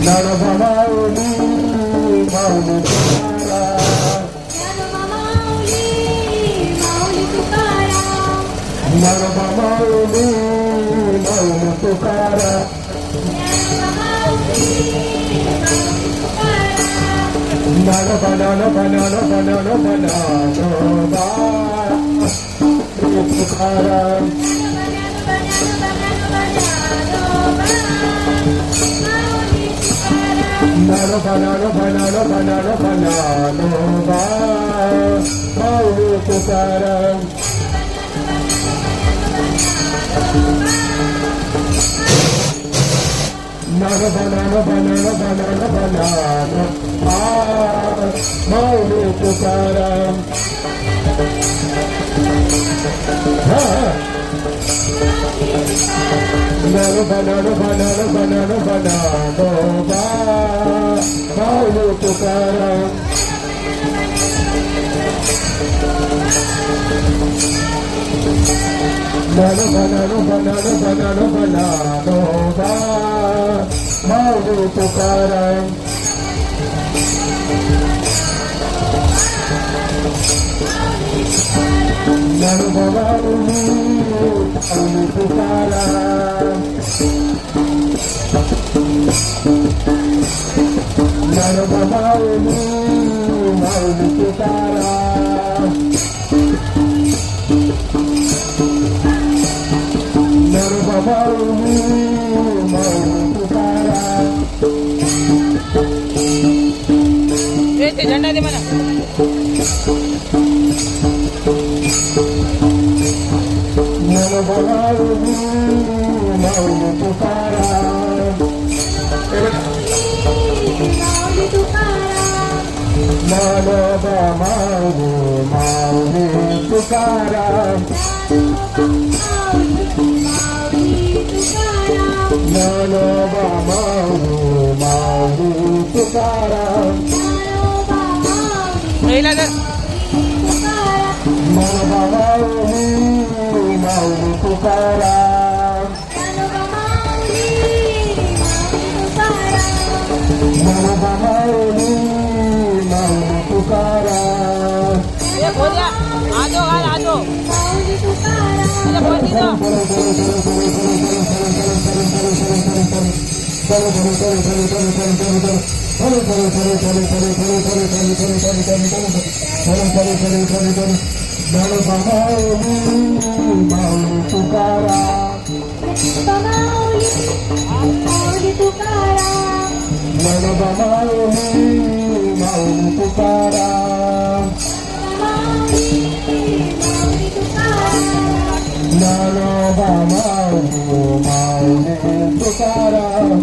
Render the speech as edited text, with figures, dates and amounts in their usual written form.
ज्ञानोबा माऊली माऊली तुकाराम. ज्ञानोबा माऊली माऊली तुकाराम. ज्ञानोबा ज्ञानोबा ज्ञानोबा ज्ञानोबा ज्ञानोबा तुकाराम. ज्ञानोबा ज्ञानोबा ज्ञानोबा ज्ञानोबा ज्ञानोबा माऊली तुकाराम. ज्ञानोबा ज्ञानोबा ज्ञानोबा ज्ञानोबा ज्ञानोबा माऊली तुकाराम. ज्ञानोबा ज्ञानोबा ज्ञानोबा ज्ञानोबा ज्ञानोबा माऊली तुकाराम. ज्ञानोबा ज्ञानोबा ज्ञानोबा ज्ञानोबा ज्ञानोबा माऊली तुकाराम. ज्ञानोबा माऊली माऊली तुकाराम. ज्ञानोबा माऊली माऊली तुकाराम. ज्ञानोबा माऊली माऊली तुकाराम. ते झंडा दे मला. ज्ञानोबा माऊली माऊली तुकाराम. ज्ञानोबा माऊली माऊली तुकाराम. ज्ञानोबा माऊली माऊली तुकाराम. ज्ञानोबा माऊली माऊली तुकाराम. ज्ञानोबा माऊली माऊली तुकाराम. आजो आजो ज्ञानोबा माऊली माऊली तुकाराम. ज्ञानोबा माऊली माऊली तुकाराम. ज्ञानोबा माऊली माऊली तुकाराम.